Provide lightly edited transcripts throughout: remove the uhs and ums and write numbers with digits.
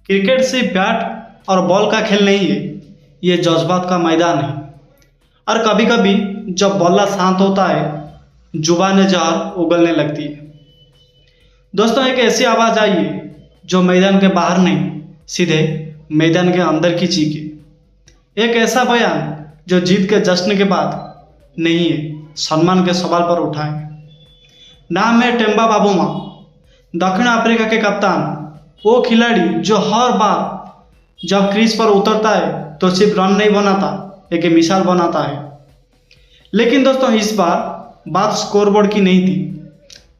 Cricket सिर्फ bat और ball का खेल नहीं है, ये जज्बात का मैदान है। और कभी कभी जब बल्ला शांत होता है, जुबान जहर उगलने लगती है। दोस्तों, एक ऐसी आवाज़ आई है जो मैदान के बाहर नहीं, सीधे मैदान के अंदर की चीखे। एक ऐसा बयान जो जीत के जश्न के बाद नहीं है, सम्मान के सवाल पर उठाए। नाम है टेम्बा बावुमा, दक्षिण अफ्रीका के कप्तान। वो खिलाड़ी जो हर बार जब क्रीज पर उतरता है तो सिर्फ रन नहीं बनाता, एक मिसाल बनाता है। लेकिन दोस्तों, इस बार बात स्कोरबोर्ड की नहीं थी,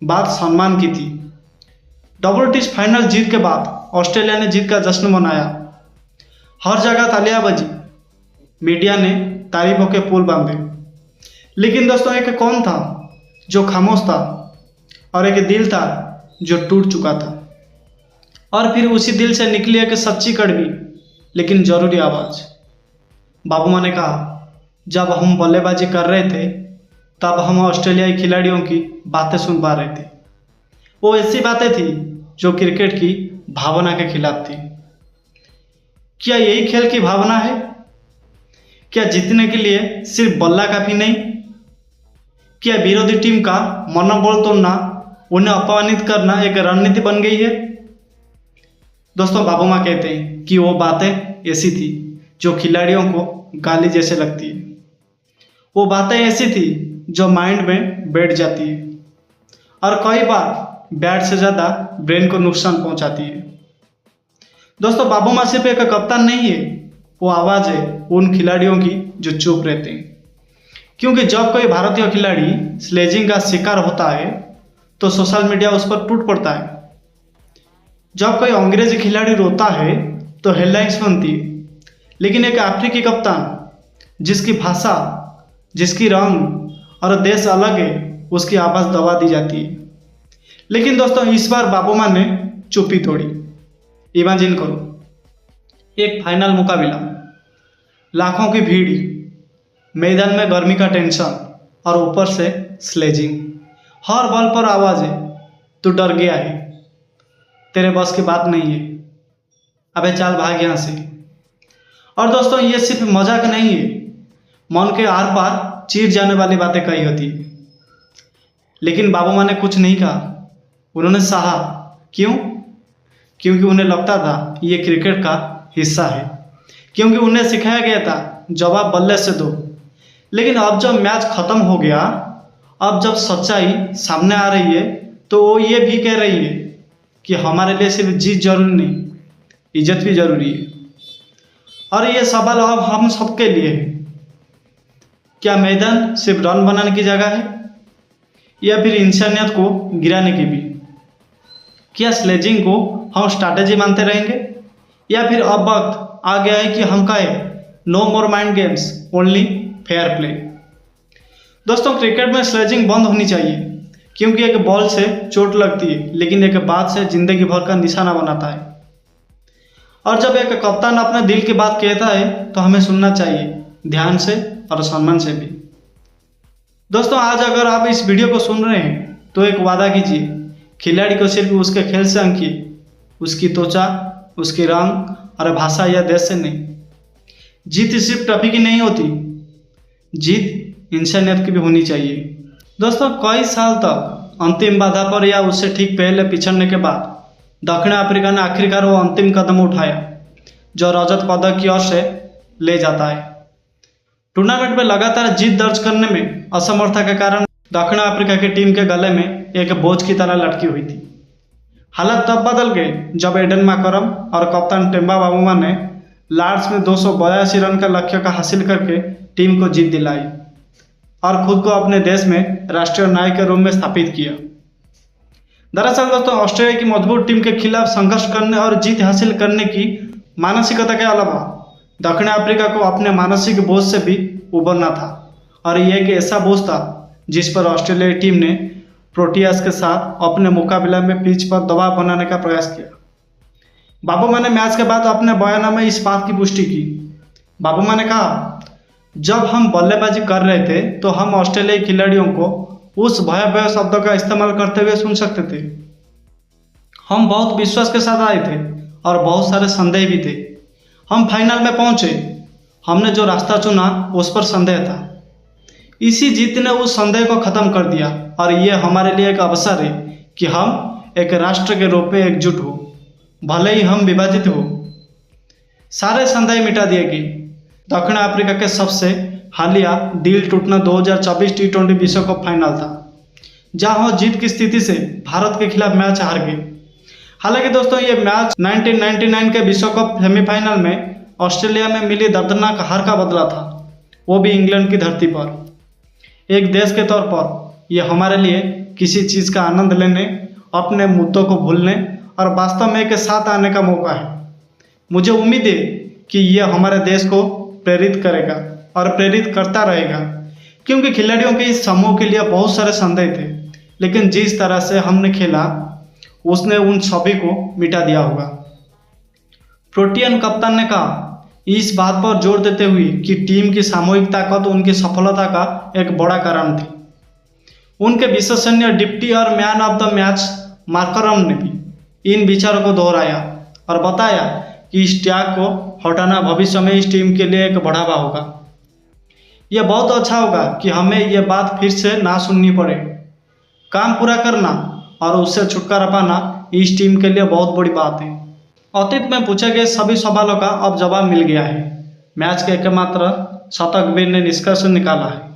बात सम्मान की थी। डबल टेस्ट फाइनल जीत के बाद ऑस्ट्रेलिया ने जीत का जश्न मनाया। हर जगह तालियां बजी, मीडिया ने तारीफों के पुल बांधे। लेकिन दोस्तों, एक कौन था जो खामोश था, और एक दिल था जो टूट चुका था। और फिर उसी दिल से निकली एक सच्ची कड़वी लेकिन जरूरी आवाज़। बावुमा ने कहा, जब हम बल्लेबाजी कर रहे थे तब हम ऑस्ट्रेलियाई खिलाड़ियों की बातें सुन पा रहे थे। वो ऐसी बातें थी जो क्रिकेट की भावना के खिलाफ थी। क्या यही खेल की भावना है? क्या जीतने के लिए सिर्फ बल्ला काफी नहीं? क्या विरोधी टीम का मनोबल तोड़ना, उन्हें अपमानित करना एक रणनीति बन गई है? दोस्तों, बावुमा कहते हैं कि वो बातें ऐसी थी जो खिलाड़ियों को गाली जैसे लगती है। वो बातें ऐसी थी जो माइंड में बैठ जाती है और कई बार बैट से ज़्यादा ब्रेन को नुकसान पहुंचाती है। दोस्तों, बावुमा सिर्फ एक कप्तान नहीं है, वो आवाज़ है उन खिलाड़ियों की जो चुप रहते हैं। क्योंकि जब कोई भारतीय खिलाड़ी स्लेजिंग का शिकार होता है तो सोशल मीडिया उस पर टूट पड़ता है। जब कोई अंग्रेजी खिलाड़ी रोता है तो हेडलाइंस बनती है। लेकिन एक अफ्रीकी कप्तान जिसकी भाषा, जिसकी रंग और देश अलग है, उसकी आवाज़ दबा दी जाती है। लेकिन दोस्तों, इस बार बावुमा ने चुप्पी तोड़ी। इमेजिन करो, एक फाइनल मुकाबला, लाखों की भीड़, मैदान में गर्मी का टेंशन और ऊपर से स्लेजिंग। हर बॉल पर आवाज़ है, तू डर गया है, तेरे बस की बात नहीं है, अबे चल भाग यहाँ से। और दोस्तों, ये सिर्फ मजाक नहीं है, मन के आर पार चीर जाने वाली बातें कही होती है। लेकिन बावुमा ने कुछ नहीं कहा, उन्होंने सहा। क्यों? क्योंकि उन्हें लगता था ये क्रिकेट का हिस्सा है, क्योंकि उन्हें सिखाया गया था जवाब बल्ले से दो। लेकिन अब जब मैच खत्म हो गया, अब जब सच्चाई सामने आ रही है, तो वो ये भी कह रही है कि हमारे लिए सिर्फ जीत जरूरी नहीं, इज्जत भी जरूरी है। और ये सवाल अब हम सबके लिए है, क्या मैदान सिर्फ रन बनाने की जगह है या फिर इंसानियत को गिराने की भी? क्या स्लेजिंग को हम स्ट्रैटेजी मानते रहेंगे या फिर अब वक्त आ गया है कि हम कहें no more mind games, only fair play? दोस्तों, क्रिकेट में स्लेजिंग बंद होनी चाहिए, क्योंकि एक बॉल से चोट लगती है लेकिन एक बात से जिंदगी भर का निशाना बनाता है। और जब एक कप्तान अपने दिल की बात कहता है तो हमें सुनना चाहिए, ध्यान से और सम्मान से भी। दोस्तों, आज अगर आप इस वीडियो को सुन रहे हैं तो एक वादा कीजिए, खिलाड़ी को सिर्फ उसके खेल से अंकिए, उसकी त्वचा, उसकी रंग और भाषा या देश से नहीं। जीत सिर्फ ट्रॉफी की नहीं होती, जीत इंसानियत की भी होनी चाहिए। दोस्तों, कई साल तक अंतिम बाधा पर या उससे ठीक पहले पिछड़ने के बाद दक्षिण अफ्रीका ने आखिरकार वो अंतिम कदम उठाया जो रजत पदक की ओर से ले जाता है। टूर्नामेंट में लगातार जीत दर्ज करने में असमर्थता के कारण दक्षिण अफ्रीका की टीम के गले में एक बोझ की तरह लटकी हुई थी। हालात तब बदल गए जब एडन माकरम और कप्तान टेम्बा बावुमा ने लॉर्ड्स में 282 रन का लक्ष्य का हासिल करके टीम को जीत दिलाई और खुद को अपने देश में राष्ट्रीय नायक के रूप में स्थापित किया। दरअसल दोस्तों, ऑस्ट्रेलिया की मजबूत टीम के खिलाफ संघर्ष करने और जीत हासिल करने की मानसिकता के अलावा दक्षिण अफ्रीका को अपने मानसिक बोझ से भी उबरना था। और यह एक ऐसा बोझ था जिस पर ऑस्ट्रेलियाई टीम ने प्रोटियास के साथ अपने मुकाबले में पिच पर दबाव बनाने का प्रयास किया। बावुमा ने मैच के बाद अपने बयान में इस बात की पुष्टि की। बावुमा ने कहा, जब हम बल्लेबाजी कर रहे थे तो हम ऑस्ट्रेलियाई खिलाड़ियों को उस भयावह शब्दों का इस्तेमाल करते हुए सुन सकते थे। हम बहुत विश्वास के साथ आए थे और बहुत सारे संदेह भी थे। हम फाइनल में पहुंचे। हमने जो रास्ता चुना उस पर संदेह था। इसी जीत ने उस संदेह को ख़त्म कर दिया और ये हमारे लिए एक अवसर है कि हम एक राष्ट्र के रूप में एकजुट हो, भले ही हम विभाजित हो। सारे संदेह मिटा दिए गए। दक्षिण अफ्रीका के सबसे हालिया दिल टूटना 2024 T20 विश्व कप फाइनल था, जहां जीत की स्थिति से भारत के खिलाफ मैच हार गए। हालांकि दोस्तों ये मैच 1999 के विश्व कप सेमीफाइनल में ऑस्ट्रेलिया में मिली दर्दनाक हार का बदला था, वो भी इंग्लैंड की धरती पर। एक देश के तौर पर यह हमारे लिए किसी चीज़ का आनंद लेने, अपने मुद्दों को भूलने और वास्तव में एक साथ आने का मौका है। मुझे उम्मीद है कि यह हमारे देश को प्रेरित करेगा और प्रेरित करता रहेगा, क्योंकि खिलाड़ियों के इस समूह के लिए बहुत सारे संदेह थे, लेकिन जिस तरह से हमने खेला उसने उन सभी को मिटा दिया होगा। प्रोटियन कप्तान ने कहा, इस बात पर जोर देते हुए कि टीम की सामूहिक ताकत उनकी सफलता का एक बड़ा कारण थी। उनके विशेषज्ञ डिप्टी और man of the match Markram ने भी इन विचारों को दोहराया और बताया कि इस त्याग को हटाना भविष्य में इस टीम के लिए एक बढ़ावा होगा। यह बहुत अच्छा होगा कि हमें यह बात फिर से ना सुननी पड़े। काम पूरा करना और उससे छुटकारा पाना इस टीम के लिए बहुत बड़ी बात है। अतीत में पूछे गए सभी सवालों का अब जवाब मिल गया है। मैच के एकमात्र शतकवीर ने निष्कर्ष निकाला है।